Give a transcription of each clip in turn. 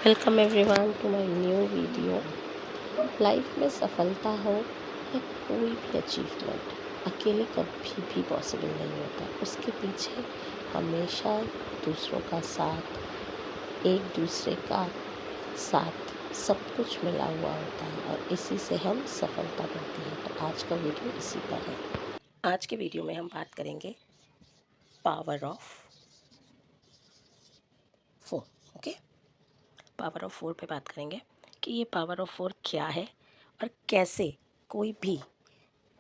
Welcome everyone to my new video. Life में सफलता हो या कोई भी अचीवमेंट अकेले कभी भी पॉसिबल नहीं होता। उसके पीछे हमेशा दूसरों का साथ, एक दूसरे का साथ, सब कुछ मिला हुआ होता है और इसी से हम सफलता मिलती है। तो आज का वीडियो इसी पर है। आज के वीडियो में हम बात करेंगे power of 4। Okay, power of 4 पे बात करेंगे कि ये पावर ऑफ 4 क्या है और कैसे कोई भी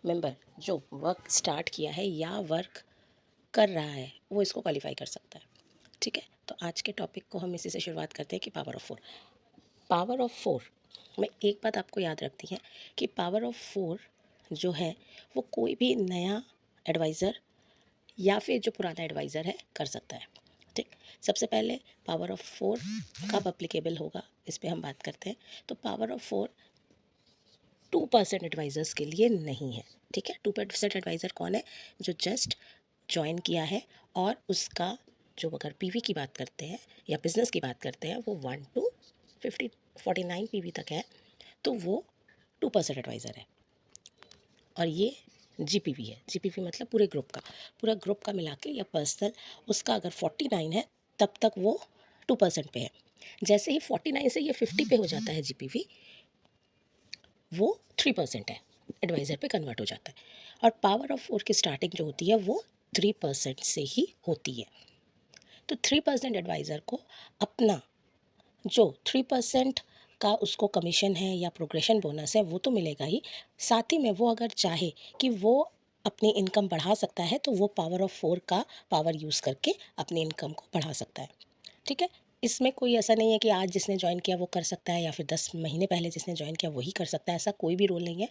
मेंबर जो वर्क स्टार्ट किया है या वर्क कर रहा है वो इसको क्वालिफाई कर सकता है। ठीक है, तो आज के टॉपिक को हम इसी से शुरुआत करते हैं कि पावर ऑफ 4 में एक बात आपको याद रखती है कि पावर ऑफ 4 जो है वो कोई भी नया एडवाइज़र या फिर जो पुराना एडवाइज़र है कर सकता है। ठीक, सबसे पहले पावर ऑफ 4 कब अप्लीकेबल होगा इस पे हम बात करते हैं। तो पावर ऑफ 4 2% एडवाइज़र्स के लिए नहीं है। ठीक है, 2% एडवाइज़र कौन है? जो जस्ट ज्वाइन किया है और उसका जो अगर पीवी की बात करते हैं या बिज़नेस की बात करते हैं वो 1 to 49 पीवी तक है, तो वो 2% एडवाइज़र है। और ये जीपीवी है। जीपीवी मतलब पूरा ग्रुप का मिला के या पर्सनल उसका अगर 49 है तब तक वो 2% पे है। जैसे ही 49 से ये 50 पे हो जाता है जीपीवी, वो 3% है, एडवाइज़र पे कन्वर्ट हो जाता है। और पावर ऑफ 4 की स्टार्टिंग जो होती है वो 3% से ही होती है। तो 3% एडवाइज़र को अपना जो 3% का उसको कमीशन है या प्रोग्रेशन बोनस है वो तो मिलेगा ही, साथ ही में वो अगर चाहे कि वो अपनी इनकम बढ़ा सकता है तो वो पावर ऑफ 4 का पावर यूज़ करके अपनी इनकम को बढ़ा सकता है। ठीक है, इसमें कोई ऐसा नहीं है कि आज जिसने ज्वाइन किया वो कर सकता है या फिर 10 महीने पहले जिसने ज्वाइन किया वही कर सकता है, ऐसा कोई भी रूल नहीं है।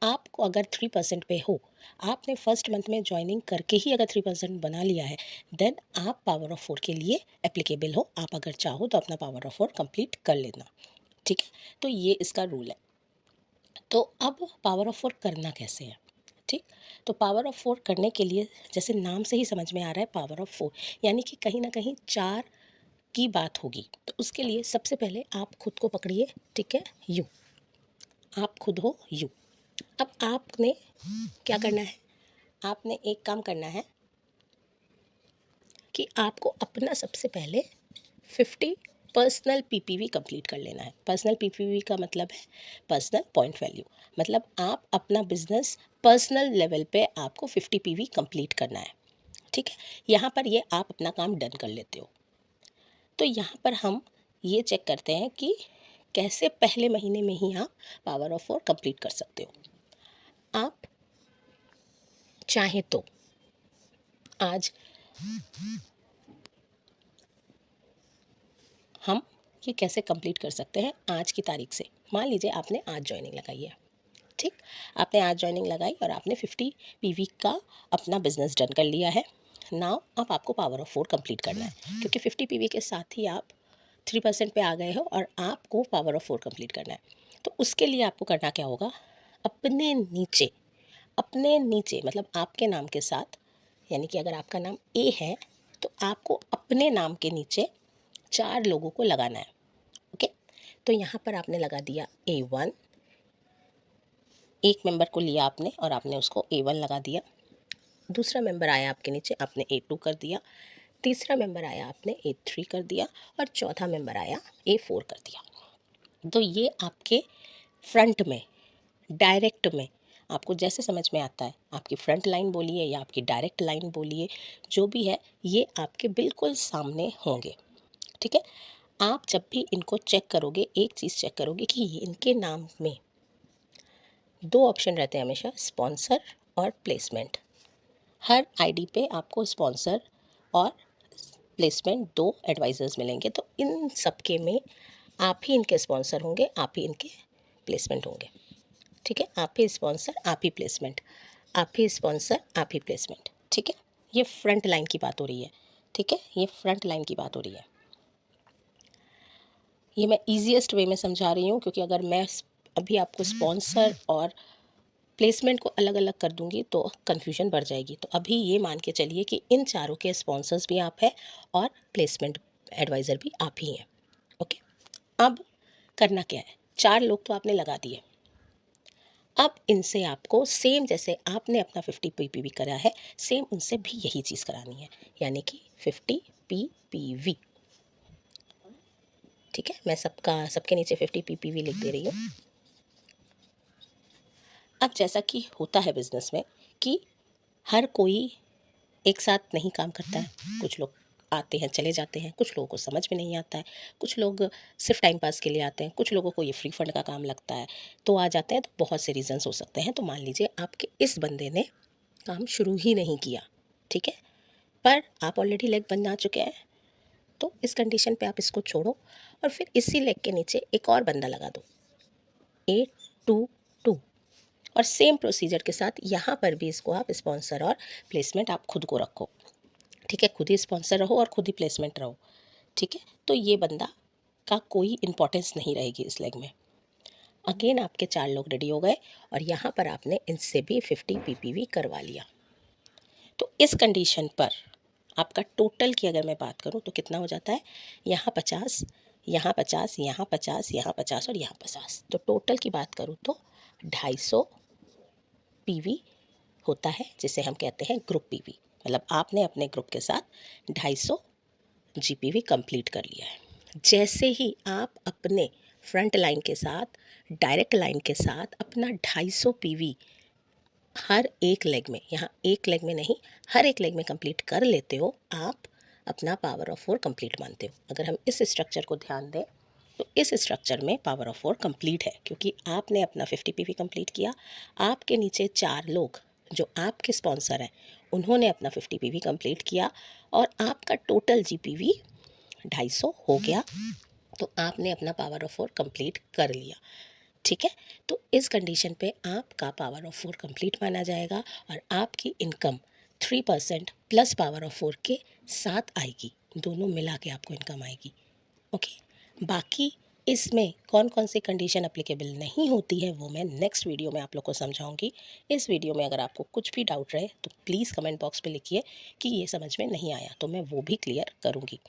आपको अगर 3% पे हो, आपने फर्स्ट मंथ में ज्वाइनिंग करके ही अगर 3% बना लिया है, देन आप पावर ऑफ 4 के लिए एप्लीकेबल हो। आप अगर चाहो तो अपना पावर ऑफ 4 कंप्लीट कर लेना। ठीक है, तो ये इसका रूल है। तो अब पावर ऑफ 4 करना कैसे है? ठीक, तो पावर ऑफ 4 करने के लिए जैसे नाम से ही समझ में आ रहा है पावर ऑफ 4, यानी कि कहीं ना कहीं 4 की बात होगी। तो उसके लिए सबसे पहले आप खुद को पकड़िए। ठीक है, यू, आप खुद हो यू। अब आपने क्या करना है? आपने एक काम करना है कि आपको अपना सबसे पहले 50 पर्सनल पीपीवी कंप्लीट कर लेना है। पर्सनल पीपीवी का मतलब है पर्सनल पॉइंट वैल्यू, मतलब आप अपना बिजनेस पर्सनल लेवल पे आपको 50 पीवी कंप्लीट करना है। ठीक है, यहाँ पर ये आप अपना काम डन कर लेते हो। तो यहाँ पर हम ये चेक करते हैं कि कैसे पहले महीने में ही आप पावर ऑफ 4 कंप्लीट कर सकते हो। आप चाहें तो आज हम ये कैसे कंप्लीट कर सकते हैं आज की तारीख से। मान लीजिए आपने आज ज्वाइनिंग लगाई है। ठीक, आपने आज ज्वाइनिंग लगाई और आपने 50 पीवी का अपना बिजनेस डन कर लिया है। नाउ अब आपको पावर ऑफ 4 कंप्लीट करना है, क्योंकि 50 पीवी के साथ ही आप 3% पे आ गए हो और आपको पावर ऑफ 4 कंप्लीट करना है। तो उसके लिए आपको करना क्या होगा? अपने नीचे मतलब आपके नाम के साथ, यानी कि अगर आपका नाम ए है तो आपको अपने नाम के नीचे 4 लोगों को लगाना है। ओके, तो यहाँ पर आपने लगा दिया A1, एक मेंबर को लिया आपने और आपने उसको A1 लगा दिया। दूसरा मेंबर आया आपके नीचे, आपने A2 कर दिया। तीसरा मेंबर आया, आपने A3 कर दिया। और चौथा मेंबर आया, A4 कर दिया। तो ये आपके फ्रंट में, डायरेक्ट में, आपको जैसे समझ में आता है, आपकी फ्रंट लाइन बोलिए या आपकी डायरेक्ट लाइन बोलिए, जो भी है ये आपके बिल्कुल सामने होंगे। ठीक है, आप जब भी इनको चेक करोगे एक चीज़ चेक करोगे कि ये इनके नाम में 2 ऑप्शन रहते हैं हमेशा, स्पॉन्सर और प्लेसमेंट। हर आईडी पे आपको स्पॉन्सर और प्लेसमेंट 2 एडवाइजर्स मिलेंगे। तो इन सबके में आप ही इनके स्पॉन्सर होंगे, आप ही इनके प्लेसमेंट होंगे। ठीक है, आप ही स्पॉन्सर, आप ही प्लेसमेंट, आप ही स्पॉन्सर, आप ही प्लेसमेंट। ठीक है, ये फ्रंट लाइन की बात हो रही है। ठीक है, ये फ्रंट लाइन की बात हो रही है। ये मैं ईजीएस्ट वे में समझा रही हूँ, क्योंकि अगर मैं अभी आपको स्पॉन्सर और प्लेसमेंट को अलग अलग कर दूंगी तो कन्फ्यूजन बढ़ जाएगी। तो अभी ये मान के चलिए कि इन चारों के स्पॉन्सर्स भी आप हैं और प्लेसमेंट एडवाइज़र भी आप ही हैं। ओके, अब करना क्या है, 4 लोग तो आपने लगा दिए। अब इनसे आपको सेम जैसे आपने अपना 50 पीपीवी करा है, सेम उनसे भी यही चीज़ करानी है, यानी कि 50 पीपीवी। ठीक है, मैं सबके नीचे 50 पीपीवी लिख दे रही हूँ। अब जैसा कि होता है बिजनेस में कि हर कोई एक साथ नहीं काम करता है, कुछ लोग आते हैं चले जाते हैं, कुछ लोगों को समझ में नहीं आता है, कुछ लोग सिर्फ टाइम पास के लिए आते हैं, कुछ लोगों को ये फ्री फंड का काम लगता है तो आ जाते हैं। तो बहुत से रीजंस हो सकते हैं। तो मान लीजिए आपके इस बंदे ने काम शुरू ही नहीं किया, ठीक है, पर आप ऑलरेडी लेग बना चुके हैं, तो इस कंडीशन पे आप इसको छोड़ो और फिर इसी लेग के नीचे एक और बंदा लगा दो, 822। और सेम प्रोसीजर के साथ यहाँ पर भी इसको आप स्पॉन्सर और प्लेसमेंट आप खुद को रखो, ठीक है, खुद ही स्पॉन्सर रहो और खुद ही प्लेसमेंट रहो, ठीक है। तो ये बंदा का कोई इंपॉर्टेंस नहीं रहेगी इस लेग में। अगेन आपके 4 लोग रेडी हो गए और यहाँ पर आपने इनसे भी 50 पीपीवी करवा लिया। तो इस कंडीशन पर आपका टोटल की अगर मैं बात करूँ तो कितना हो जाता है, यहाँ 50, यहाँ 50, यहाँ 50, यहाँ 50 और यहाँ 50। तो टोटल की बात करूँ तो 250 पीवी होता है, जिसे हम कहते हैं ग्रुप पीवी। मतलब आपने अपने ग्रुप के साथ 250 जीपीवी कंप्लीट कर लिया है। जैसे ही आप अपने फ्रंट लाइन के साथ, डायरेक्ट लाइन के साथ अपना 250 पीवी हर एक लेग में, यहाँ एक लेग में नहीं, हर एक लेग में कंप्लीट कर लेते हो, आप अपना पावर ऑफ 4 कंप्लीट मानते हो। अगर हम इस स्ट्रक्चर को ध्यान दें तो इस स्ट्रक्चर में पावर ऑफ 4 कंप्लीट है, क्योंकि आपने अपना 50 पीवी कंप्लीट किया, आपके नीचे 4 लोग जो आपके स्पॉन्सर हैं उन्होंने अपना 50 पीवी कंप्लीट किया और आपका टोटल जीपीवी 250 हो गया। तो आपने अपना पावर ऑफ 4 कंप्लीट कर लिया, ठीक है। तो इस कंडीशन पे आपका पावर ऑफ 4 कंप्लीट माना जाएगा और आपकी इनकम 3% प्लस पावर ऑफ 4 के साथ आएगी, दोनों मिला के आपको इनकम आएगी, ओके। बाकी इसमें कौन कौन सी कंडीशन अप्लीकेबल नहीं होती है वो मैं नेक्स्ट वीडियो में आप लोग को समझाऊंगी। इस वीडियो में अगर आपको कुछ भी डाउट रहे तो प्लीज़ कमेंट बॉक्स पे लिखिए कि ये समझ में नहीं आया, तो मैं वो भी क्लियर करूँगी।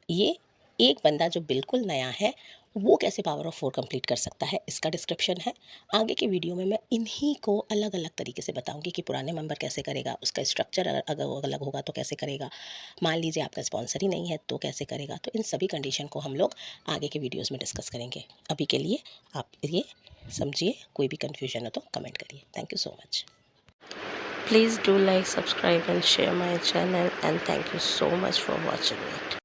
ये एक बंदा जो बिल्कुल नया है वो कैसे पावर ऑफ 4 कंप्लीट कर सकता है, इसका डिस्क्रिप्शन है। आगे के वीडियो में मैं इन्हीं को अलग अलग तरीके से बताऊंगी कि पुराने मेंबर कैसे करेगा, उसका स्ट्रक्चर अगर अलग होगा तो कैसे करेगा, मान लीजिए आपका स्पॉन्सर ही नहीं है तो कैसे करेगा। तो इन सभी कंडीशन को हम लोग आगे के वीडियोज़ में डिस्कस करेंगे। अभी के लिए आप ये समझिए, कोई भी कन्फ्यूजन हो तो कमेंट करिए। Thank you so much. Please do like, subscribe and share my channel, and thank you so much for watching it.